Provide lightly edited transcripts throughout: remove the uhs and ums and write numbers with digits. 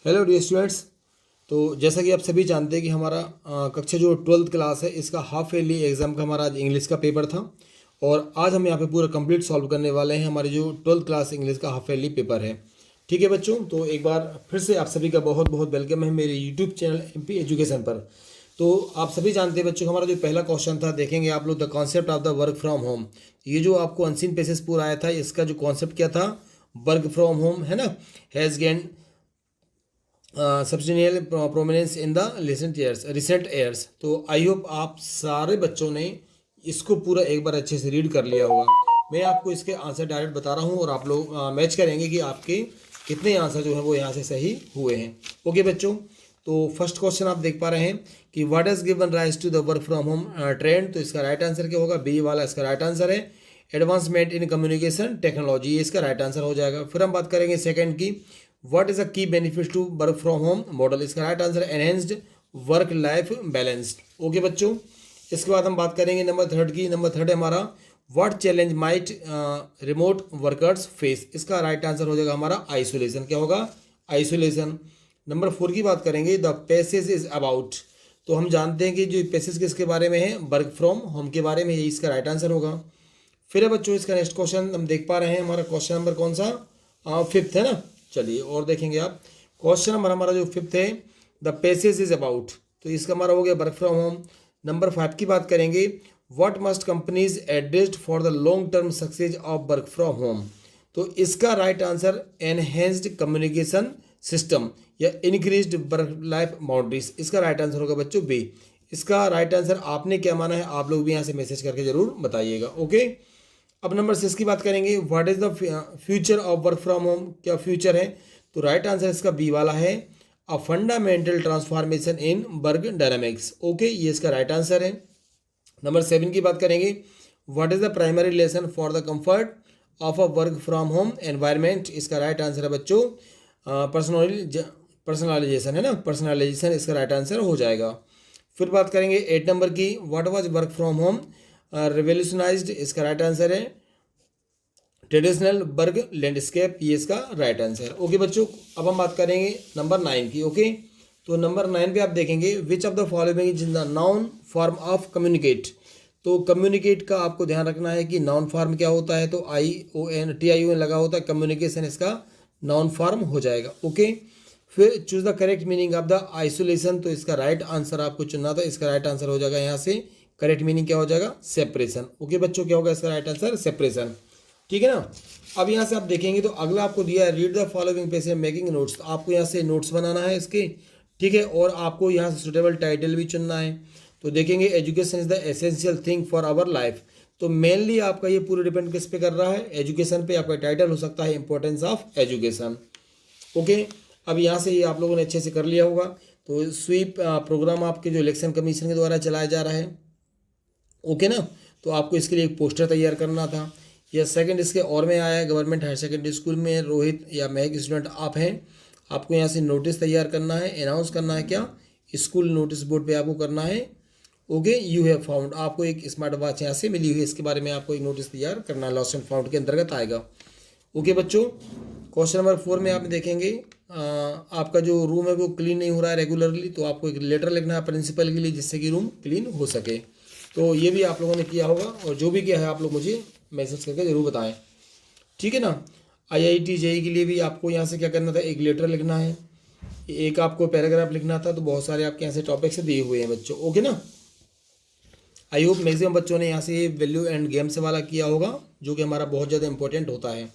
Hello dear students. तो जैसा कि आप सभी जानते हैं कि हमारा कक्षा जो 12th क्लास है इसका हाफ ईयरली एग्ज़ाम का हमारा आज इंग्लिश का पेपर था और आज हम यहाँ पे पूरा कंप्लीट सॉल्व करने वाले हैं। हमारी जो 12th क्लास इंग्लिश का हाफ ईयरली पेपर है। ठीक है बच्चों, तो एक बार फिर से आप सभी का बहुत बहुत वेलकम है मेरे यूट्यूब चैनल MP एजुकेशन पर। तो आप सभी जानते हैं बच्चों, हमारा जो पहला क्वेश्चन था, देखेंगे आप लोग, the concept of the work from home. ये जो आपको अनसीन पेसेस पूरा आया था, इसका जो कॉन्सेप्ट क्या था, वर्क फ्रॉम होम है ना, has gain substantial prominence in the recent years. तो आई होप आप सारे बच्चों ने इसको पूरा एक बार अच्छे से रीड कर लिया होगा। मैं आपको इसके आंसर डायरेक्ट बता रहा हूँ और आप लोग मैच करेंगे कि आपके कितने आंसर जो है वो यहाँ से सही हुए हैं। ओके बच्चों, तो फर्स्ट क्वेश्चन आप देख पा रहे हैं कि what is given rise to the work from home trend. तो इसका राइट आंसर क्या होगा, बी वाला इसका राइट आंसर है। एडवांसमेंट इन कम्युनिकेशन टेक्नोलॉजी, ये इसका राइट आंसर हो जाएगा। फिर हम बात करेंगे सेकंड की, what is the key benefit to work from home model. इसका right answer enhanced work life balanced. Okay बच्चों, इसके बाद हम बात करेंगे नंबर थर्ड की। नंबर थर्ड है हमारा, what challenge might remote workers face. इसका राइट आंसर हो जाएगा हमारा आइसोलेशन। क्या होगा, आइसोलेशन। नंबर फोर की बात करेंगे, द पैसेज इज अबाउट। तो हम जानते हैं कि जो पैसेज किसके बारे में है, वर्क फ्रॉम होम के बारे में, यही इसका राइट आंसर होगा। फिर है बच्चों इसका नेक्स्ट क्वेश्चन हम देख पा रहे हैं, हमारा क्वेश्चन नंबर कौन सा, फिफ्थ है ना। चलिए और देखेंगे आप, क्वेश्चन नंबर हमारा जो फिफ्थ है, द पैसेज इज अबाउट। तो इसका हमारा हो गया work from home. Number five की बात करेंगे, what must companies addressed for the long term success of work from home. तो इसका right answer enhanced communication system या इंक्रीज्ड वर्क लाइफ बाउंड्रीज। इसका राइट आंसर होगा बच्चों बी। इसका राइट आंसर आपने क्या माना है, आप लोग भी यहाँ से मैसेज करके जरूर बताइएगा। ओके, अब नंबर सिक्स की बात करेंगे, what is the future of work from home. क्या फ्यूचर है, तो राइट आंसर इसका बी वाला है, a fundamental transformation in work dynamics. Okay, ये इसका राइट आंसर है। नंबर सेवन की बात करेंगे, what is the primary lesson for the comfort of a work from home environment. इसका राइट आंसर है बच्चों पर्सनलाइजेशन है ना, पर्सनलाइजेशन इसका राइट आंसर हो जाएगा। फिर बात करेंगे एट नंबर की, what was work from home revolutionized. इसका राइट आंसर है ट्रेडिशनल वर्क लैंडस्केप, ये इसका राइट आंसर। ओके बच्चों, अब हम बात करेंगे नंबर नाइन की। ओके, तो नंबर नाइन पे आप देखेंगे, which of the following is the noun form of communicate. तो कम्युनिकेट का आपको ध्यान रखना है कि नाउन फॉर्म क्या होता है, तो TION लगा होता है, कम्युनिकेशन इसका नाउन फॉर्म हो जाएगा। ओके, फिर choose the correct meaning of the isolation. तो इसका राइट आंसर आपको चुनना था, इसका राइट आंसर हो जाएगा यहाँ से, करेक्ट मीनिंग क्या हो जाएगा, सेपरेशन। ओके बच्चों, क्या होगा इसका राइट आंसर, सेपरेशन। ठीक है ना। अब यहाँ से आप देखेंगे तो अगला आपको दिया है, read the following page making notes. तो आपको यहाँ से नोट्स बनाना है इसके, ठीक है, और आपको यहाँ से सुटेबल टाइटल भी चुनना है। तो देखेंगे, education is the essential thing for our life. तो मेनली आपका ये पूरा डिपेंड किस पे कर रहा है, एजुकेशन पे। आपका टाइटल हो सकता है इंपॉर्टेंस ऑफ एजुकेशन। ओके, अब यहाँ से ये आप लोगों ने अच्छे से कर लिया होगा। तो स्वीप प्रोग्राम आपके जो इलेक्शन कमीशन के द्वारा चलाया जा रहा है, ओके ना। तो आपको इसके लिए एक पोस्टर तैयार करना था। या सेकंड इसके और में आया है, गवर्नमेंट हायर सेकेंडरी स्कूल में रोहित या महक स्टूडेंट आप हैं, आपको यहाँ से नोटिस तैयार करना है, अनाउंस करना है, क्या, स्कूल नोटिस बोर्ड पे आपको करना है। ओके, यू हैव फाउंड, आपको एक स्मार्ट वॉच यहाँ से मिली हुई है, इसके बारे में आपको एक नोटिस तैयार करना है, लॉस्ट एंड फाउंड के अंतर्गत आएगा। ओके बच्चों, क्वेश्चन नंबर 4 में आप देखेंगे, आपका जो रूम है वो क्लीन नहीं हो रहा है रेगुलरली, तो आपको एक लेटर लिखना है प्रिंसिपल के लिए, जिससे कि रूम क्लीन हो सके। तो ये भी आप लोगों ने किया होगा, और जो भी किया है आप लोग मुझे मैसेज करके ज़रूर बताएं, ठीक है ना। IIT JEE के लिए भी आपको यहाँ से क्या करना था, एक लेटर लिखना है, एक आपको पैराग्राफ लिखना था। तो बहुत सारे आपके यहाँ से टॉपिक से दिए हुए हैं बच्चों, ओके ना। आई होप मैक्सिमम बच्चों ने यहाँ से वैल्यू एंड गेम्स वाला किया होगा, जो कि हमारा बहुत ज़्यादा इंपॉर्टेंट होता है।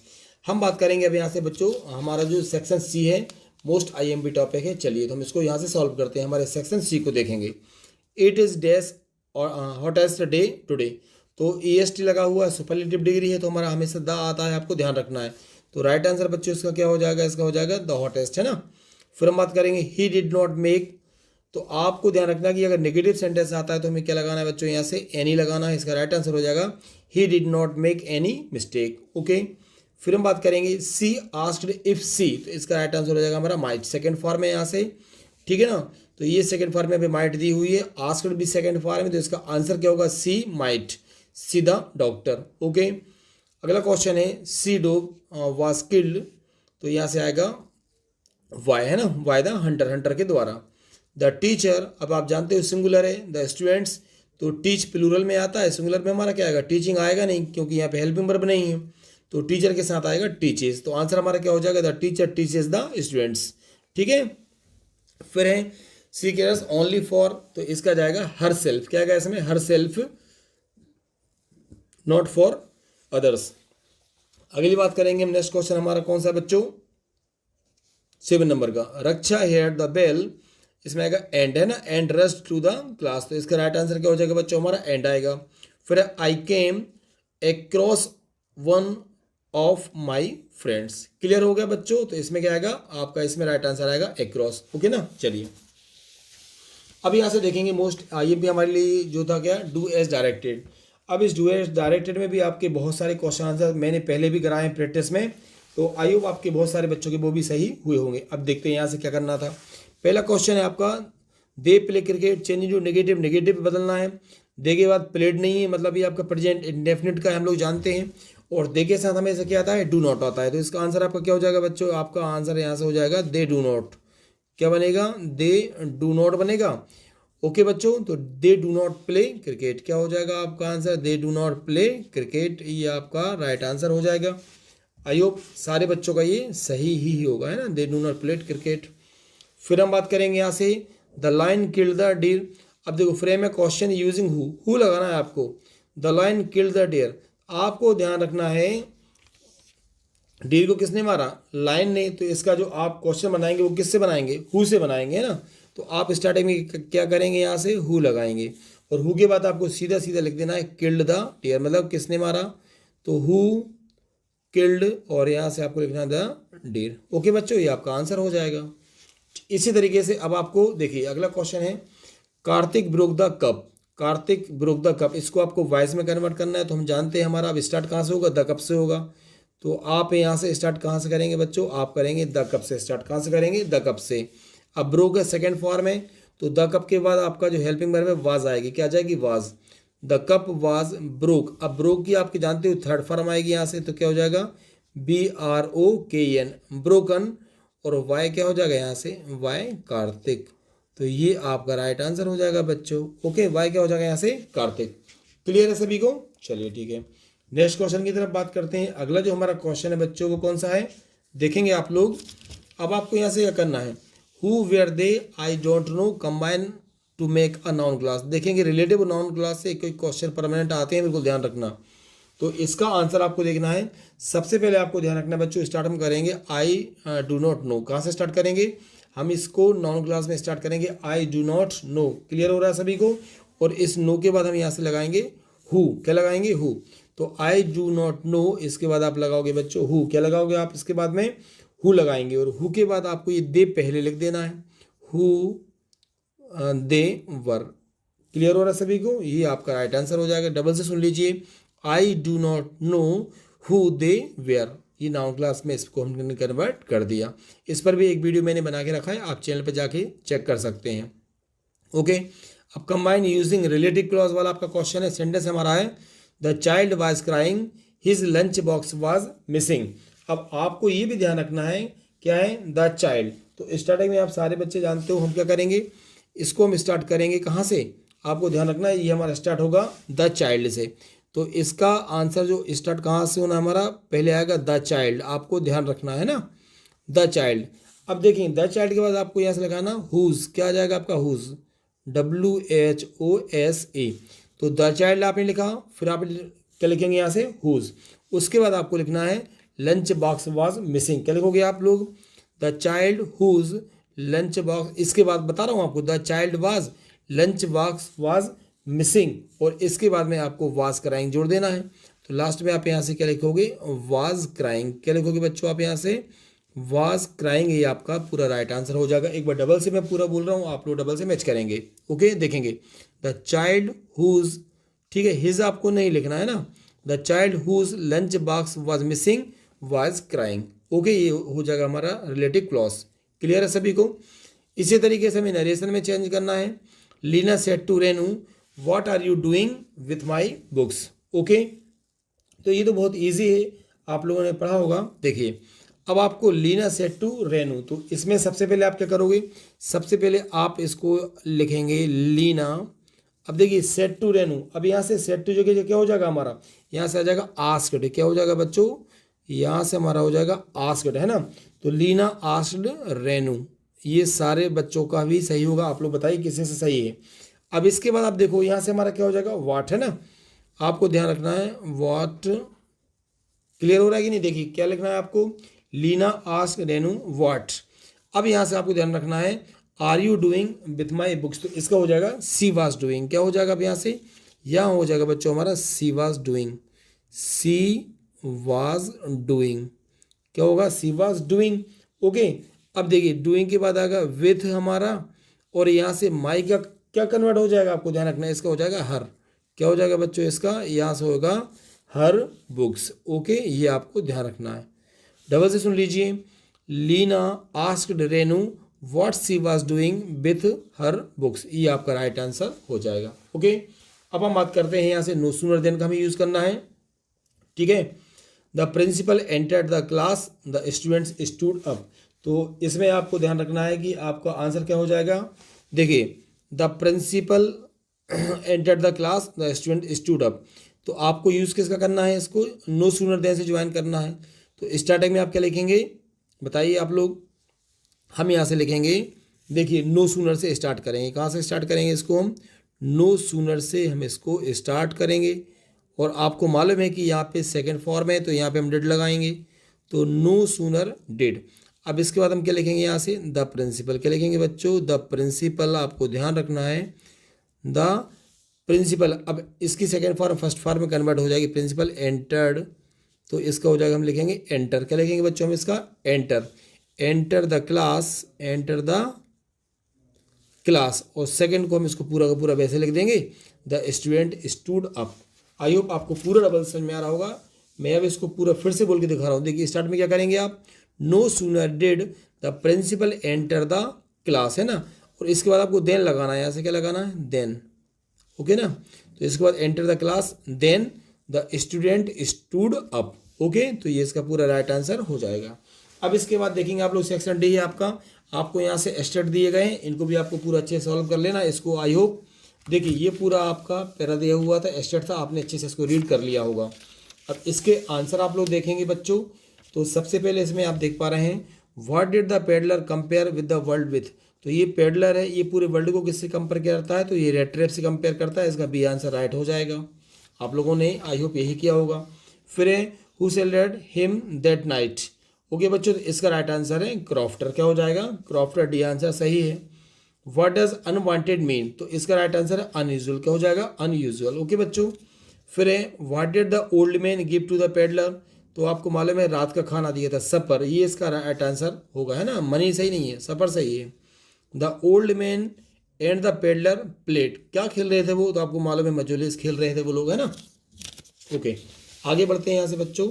हम बात करेंगे अब यहाँ से बच्चों, हमारा जो सेक्शन C है, मोस्ट IMP टॉपिक है। चलिए तो हम इसको यहाँ से सॉल्व करते हैं। हमारे सेक्शन C को देखेंगे, इट इज़ डैश और हॉटेस्ट डे टुडे। तो EST लगा हुआ है, सुपरलेटिव डिग्री है, तो हमारा हमेशा द आता है, आपको ध्यान रखना है। तो राइट आंसर बच्चों इसका क्या हो जाएगा, इसका हो जाएगा द हॉटेस्ट, है ना। फिर हम बात करेंगे, ही डिड नॉट मेक। तो आपको ध्यान रखना कि अगर नेगेटिव सेंटेंस आता है तो हमें क्या लगाना है बच्चों, यहाँ से एनी लगाना है। इसका राइट आंसर हो जाएगा, he did not make any mistake. Okay, फिर हम बात करेंगे, सी आस्क्ड इफ सी। तो इसका राइट आंसर हो जाएगा हमारा माइट, सेकंड फॉर्म है यहाँ से, ठीक है ना। तो ये सेकंड फॉर्म में अभी माइट दी हुई है, आस्क्ड भी सेकंड फॉर्म में, तो इसका आंसर क्या होगा, C might, see the doctor. Okay, अगला क्वेश्चन है, सी डॉग वाज किल्ड। तो यहाँ से आएगा वाई है ना, वाई द हंटर, हंटर के द्वारा। द टीचर, अब आप जानते हो सिंगुलर है, द स्टूडेंट्स, तो टीच प्लूरल में आता है, सिंगुलर में हमारा क्या आएगा, टीचिंग आएगा नहीं, क्योंकि यहाँ पे हेल्पिंग वर्ब नहीं है, तो टीचर के साथ आएगा टीचेस। तो आंसर हमारा क्या हो जाएगा, the teacher teaches the students. ठीक है, फिर है सी केयर्स ओनली फॉर, तो इसका जाएगा हर सेल्फ, क्या आएगा इसमें, her self, not for others. अगली बात करेंगे हम, नेक्स्ट क्वेश्चन हमारा कौन सा है बच्चों, 7 नंबर का, रक्षा हेयर द बेल, इसमें आएगा एंड है ना, and rushed to the class, तो इसका राइट आंसर क्या हो जाएगा बच्चों, हमारा एंड आएगा। फिर I came across one of my friends, clear हो गया बच्चों, तो इसमें क्या आएगा आपका, इसमें राइट आंसर आएगा अक्रॉस। ओके ना, चलिए अब यहाँ से देखेंगे मोस्ट, ये भी हमारे लिए जो था क्या, डू एज डायरेक्टेड। अब इस डू एज डायरेक्टेड में भी आपके बहुत सारे क्वेश्चन आंसर मैंने पहले भी कराए हैं प्रैक्टिस में, तो आई होप आपके बहुत सारे बच्चों के वो भी सही हुए होंगे। अब देखते हैं यहाँ से क्या करना था। पहला क्वेश्चन है आपका, दे प्ले क्रिकेट, चेंज जो नेगेटिव, नेगेटिव बदलना है। दे के बाद प्लेड नहीं है, मतलब ये आपका प्रेजेंट इंडेफिनिट का हम लोग जानते हैं, और दे के साथ हमें क्या आता है, डू नॉट आता है, तो इसका आंसर आपका क्या हो जाएगा बच्चों, आपका आंसर यहाँ से हो जाएगा दे डू नॉट, क्या बनेगा, दे डू नॉट बनेगा। ओके बच्चों, तो दे डू नॉट प्ले क्रिकेट, क्या हो जाएगा आपका answer, they do not play cricket, ये आपका राइट आंसर हो जाएगा। आई होप सारे बच्चों का ये सही ही होगा, है ना, they do not play cricket. फिर हम बात करेंगे यहाँ से, the lion killed the deer. अब देखो फ्रेम है क्वेश्चन यूजिंग हु लगाना है आपको, the lion killed the deer, आपको ध्यान रखना है डियर को किसने मारा, लाइन ने, तो इसका जो आप क्वेश्चन बनाएंगे वो किससे बनाएंगे, हु से बनाएंगे, है ना, तो आप स्टार्टिंग में क्या करेंगे, यहाँ से हु लगाएंगे, और हु के बाद आपको सीधा सीधा लिख देना है किल्ड द डियर, मतलब किसने मारा, तो हु किल्ड, और यहाँ से आपको लिखना द डियर। ओके बच्चों, ये आपका आंसर हो जाएगा। इसी तरीके से अब आपको देखिए अगला क्वेश्चन है, Kartik broke the cup, Kartik broke the cup, इसको आपको वॉइस में कन्वर्ट करना है, तो हम जानते हैं हमारा अब स्टार्ट कहाँ से होगा, द कप से होगा, तो आप यहाँ से स्टार्ट कहाँ से करेंगे बच्चों, आप करेंगे द कप से स्टार्ट, कहाँ से करेंगे, द कप से। अब ब्रोक है सेकेंड फॉर्म है, तो द कप के बाद आपका जो हेल्पिंग वर्ब है वाज आएगी, क्या आ जाएगी, was, the cup was broke. अब ब्रोक की आपकी जानते हो थर्ड फॉर्म आएगी यहाँ से, तो क्या हो जाएगा, BROKEN, ब्रोकन, और वाई क्या हो जाएगा यहाँ से, वाई कार्तिक, तो ये आपका राइट आंसर हो जाएगा बच्चों। ओके, वाई क्या हो जाएगा यहाँ से, कार्तिक। क्लियर है सभी को, चलिए ठीक है, नेक्स्ट क्वेश्चन की तरफ बात करते हैं। अगला जो हमारा क्वेश्चन है बच्चों वो कौन सा है, देखेंगे आप लोग। अब आपको यहाँ से क्या करना है, who were they, I don't know, combine to make a noun clause. देखेंगे रिलेटिव नाउन क्लास से कोई क्वेश्चन परमानेंट आते हैं, बिल्कुल ध्यान रखना। तो इसका आंसर आपको देखना है, सबसे पहले आपको ध्यान रखना बच्चों, स्टार्ट हम करेंगे आई डू नॉट नो, कहाँ से स्टार्ट करेंगे, हम इसको नाउन क्लास में स्टार्ट करेंगे, आई डू नॉट नो, क्लियर हो रहा है सभी को, और इस नो के बाद हम यहाँ से लगाएंगे हु, क्या लगाएंगे, हु, तो आई डू नॉट नो, इसके बाद आप लगाओगे बच्चों हु, क्या लगाओगे आप इसके बाद में, हु लगाएंगे, और हु के बाद आपको ये दे पहले लिख देना है, हु दे वर, क्लियर हो रहा है सभी को, ये आपका राइट आंसर हो जाएगा। डबल से सुन लीजिए, I do not know who they were, ये नाउन क्लास में इसको हमने कन्वर्ट कर दिया। इस पर भी एक वीडियो मैंने बना के रखा है, आप चैनल पर जाके चेक कर सकते हैं। ओके, अब कंबाइन यूजिंग रिलेटिव क्लॉज वाला आपका क्वेश्चन है, सेंटेंस हमारा है, the child was crying, his lunch box was missing. अब आपको ये भी ध्यान रखना है, क्या है, द चाइल्ड, तो स्टार्टिंग में आप सारे बच्चे जानते हो हम क्या करेंगे, इसको हम स्टार्ट करेंगे कहाँ से, आपको ध्यान रखना है, ये हमारा स्टार्ट होगा द चाइल्ड से, तो इसका आंसर जो स्टार्ट कहाँ से होना हमारा, पहले आएगा द चाइल्ड, आपको ध्यान रखना है ना, द चाइल्ड। अब देखिए द चाइल्ड के बाद आपको यहाँ से लगाना हुज, क्या आ जाएगा आपका हुज, WHOSE, तो द चाइल्ड आपने लिखा, फिर आप क्या लिखेंगे यहाँ से, हुज, उसके बाद आपको लिखना है लंच बॉक्स वाज मिसिंग, क्या लिखोगे आप लोग, the child whose lunch box, इसके बाद बता रहा हूँ आपको, the child was lunch box was missing, और इसके बाद में आपको वाज क्राइंग जोड़ देना है, तो लास्ट में आप यहाँ से क्या लिखोगे, वाज क्राइंग, क्या लिखोगे बच्चों आप यहाँ से, वाज क्राइंग, ये आपका पूरा राइट आंसर हो जाएगा। एक बार डबल से मैं पूरा बोल रहा हूँ, आप लोग डबल से मैच करेंगे। ओके, देखेंगे द चाइल्ड हुज, ठीक है, हिज आपको नहीं लिखना है ना, the child whose lunch box was missing was crying. Okay, ये हो जाएगा हमारा रिलेटिव क्लॉज। क्लियर है सभी को। इसी तरीके से हमें नरेशन में चेंज करना है, Leena said to Renu what are you doing with my books. Okay, तो ये तो बहुत ईजी है, आप लोगों ने पढ़ा होगा। देखिए अब आपको लीना सेड टू रेनू, तो इसमें सबसे पहले आप क्या करोगे, सबसे पहले आप इसको लिखेंगे लीना। अब देखिए सेड टू रेनू, अब यहाँ से सेड टू जगह क्या हो जाएगा हमारा, यहाँ से आ जाएगा आस्क्ड, क्या हो जाएगा बच्चों, यहाँ से हमारा हो जाएगा आस्क्ड, है ना। तो लीना आस्क्ड रेनू, ये सारे बच्चों का भी सही होगा, आप लोग बताइए किसी से सही है। अब इसके बाद आप देखो यहाँ से हमारा क्या हो जाएगा, वाट, है ना। आपको ध्यान रखना है वाट, क्लियर हो रहा है कि नहीं, देखिए क्या लिखना है आपको, लीना आस्क रेनू व्हाट। अब यहाँ से आपको ध्यान रखना है are you doing with my books, तो इसका हो जाएगा सी वाज डूइंग, क्या हो जाएगा अब यहाँ से, यहाँ हो जाएगा बच्चों हमारा सी was doing, C was doing, क्या होगा, सी वाज डूइंग। ओके, अब देखिए डूइंग के बाद आएगा विथ हमारा, और यहाँ से माई का क्या कन्वर्ट हो जाएगा, आपको ध्यान रखना है, इसका हो जाएगा हर, क्या हो जाएगा बच्चों इसका, यहाँ से होगा हर बुक्स। ओके, ये आपको ध्यान रखना है। डबल से सुन लीजिए, Leena asked Renu what she was doing with her books, ये आपका राइट आंसर हो जाएगा। ओके, अब हम बात करते हैं यहाँ से नो सूनर देन का हमें यूज़ करना है, ठीक है। The principal entered the class the students stood up, तो इसमें आपको ध्यान रखना है कि आपका आंसर क्या हो जाएगा, देखिए the principal entered the class the student stood up, तो आपको यूज़ किसका करना है, इसको नो सूनर देन से ज्वाइन करना है। तो स्टार्टिंग में आप क्या लिखेंगे, बताइए आप लोग, हम यहाँ से लिखेंगे, देखिए नो सूनर से स्टार्ट करेंगे, कहाँ से स्टार्ट करेंगे इसको हम, नो सूनर से हम इसको स्टार्ट करेंगे, और आपको मालूम है कि यहाँ पे सेकंड फॉर्म है, तो यहाँ पे हम डिड लगाएंगे, तो नो सूनर डिड। अब इसके बाद हम क्या लिखेंगे यहाँ से, द प्रिंसिपल, क्या लिखेंगे बच्चों, द प्रिंसिपल, आपको ध्यान रखना है द प्रिंसिपल। अब इसकी सेकंड फॉर्म फर्स्ट फॉर्म में कन्वर्ट हो जाएगी, प्रिंसिपल एंटर्ड, तो इसका हो जाएगा, हम लिखेंगे एंटर, क्या लिखेंगे बच्चों हम इसका, enter, enter the class, enter the class, और सेकंड को हम इसको पूरा का पूरा वैसे लिख देंगे, the student stood up. I hope आपको पूरा डबल समझ में आ रहा होगा। मैं अब इसको पूरा फिर से बोल के दिखा रहा हूँ, देखिए स्टार्ट में क्या करेंगे आप, no sooner did the principal enter the class, है ना, और इसके बाद आपको देन लगाना है, यहाँ से क्या लगाना है, देन, ओके ना। तो इसके बाद enter the class, then the student stood up, okay, तो ये इसका पूरा राइट आंसर हो जाएगा। अब इसके बाद देखेंगे आप लोग सेक्शन डी है आपका, आपको यहाँ से स्टेट दिए गए हैं, इनको भी आपको पूरा अच्छे से सॉल्व कर लेना इसको। आई होप देखिए ये पूरा आपका पैरा दिया हुआ था, स्टेट था, आपने अच्छे से इसको रीड कर लिया होगा। अब इसके आंसर आप लोग देखेंगे बच्चों, तो सबसे पहले इसमें आप देख पा रहे हैं, what did the peddler compare with the world with, तो ये पेडलर है, ये पूरे वर्ल्ड को किससे कंपेयर करता है, तो ये रेड ट्रैप से कंपेयर करता है, इसका बी आंसर राइट हो जाएगा। आप लोगों ने आई होप यही किया होगा। फिर है who scolded him that night, okay बच्चों, तो इसका राइट आंसर है क्रॉफ्टर, क्या हो जाएगा, क्रॉफ्टर, डी आंसर सही है। व्हाट डज अनवांटेड मीन, तो इसका राइट आंसर है अनयूजुअल, क्या हो जाएगा, अनयूजुअल, ओके बच्चों। फिर है what did the old man give to the peddler, तो आपको मालूम है रात का खाना दिया था, सपर, ये इसका राइट आंसर होगा, है ना, मनी सही नहीं है, सपर सही है। The old man and the peddler plate, क्या खेल रहे थे वो, तो आपको मालूम है मजोलिस खेल रहे थे वो लोग, है ना। ओके, आगे बढ़ते हैं यहाँ से बच्चों।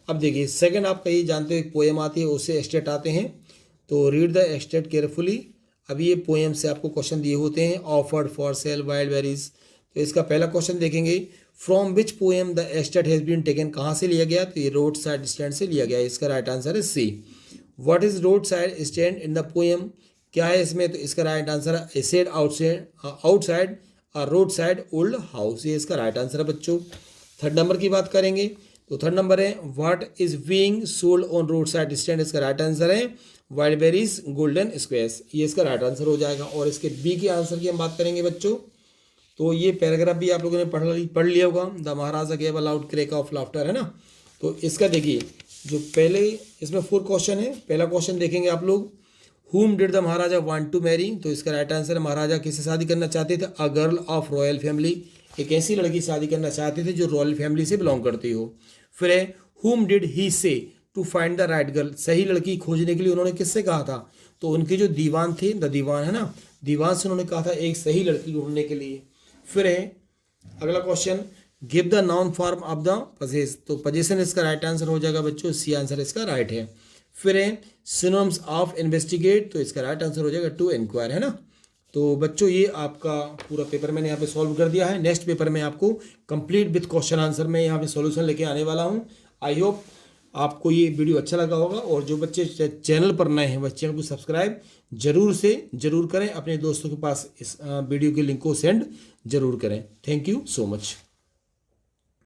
अब देखिए सेकंड आपका ये जानते हो एक पोएम आती है, उससे स्टेट आते हैं, तो रीड द स्टेट केयरफुली। अभी ये पोएम से आपको क्वेश्चन दिए होते हैं, offered for sale wild berries, तो इसका पहला क्वेश्चन देखेंगे, from which poem the state has been taken, कहाँ से लिया गया, तो ये रोड साइड स्टैंड से लिया गया, इसका राइट आंसर है C. What is road side stand in the poem, क्या है इसमें, तो इसका राइट आंसर है A said outside a road side old house, ये इसका राइट आंसर है बच्चों। थर्ड नंबर की बात करेंगे, तो थर्ड नंबर है what is being sold on road side stand, इसका राइट आंसर है वाइल्ड बेरीज गोल्डन स्क्वेयर्स, ये इसका राइट आंसर हो जाएगा। और इसके बी के आंसर की हम बात करेंगे बच्चों, तो ये पैराग्राफ भी आप लोगों ने पढ़ लिया होगा, the Maharaja gave a loud crack of laughter, है ना। तो इसका देखिए जो पहले इसमें 4 क्वेश्चन है, पहला क्वेश्चन देखेंगे आप लोग, whom did the maharaja want to marry, तो इसका राइट आंसर है महाराजा किससे शादी करना चाहते थे, a girl of royal family, एक ऐसी लड़की शादी करना चाहते थे जो रॉयल फैमिली से बिलोंग करती हो। फिर है हुम did he say to find the right girl, सही लड़की खोजने के लिए उन्होंने किससे कहा था, तो उनके जो दीवान थे, द दीवान, है ना, दीवान से उन्होंने कहा था एक सही लड़की ढूंढने के लिए। फिर है अगला question, give the noun form of the possess, तो पजेशन इसका राइट आंसर हो जाएगा बच्चों, सी आंसर इसका राइट है। फिर है सिनोनिम्स ऑफ इन्वेस्टिगेट, तो इसका राइट आंसर हो जाएगा टू इंक्वायर, है ना। तो बच्चों ये आपका पूरा पेपर मैंने यहाँ पे सॉल्व कर दिया है। नेक्स्ट पेपर में आपको कंप्लीट विथ क्वेश्चन आंसर में यहाँ पे सॉल्यूशन लेके आने वाला हूँ। आई होप आपको ये वीडियो अच्छा लगा होगा, और जो बच्चे चैनल पर नए हैं वह चैनल को सब्सक्राइब जरूर करें, अपने दोस्तों के पास इस वीडियो के लिंक को सेंड जरूर करें। Thank you so much.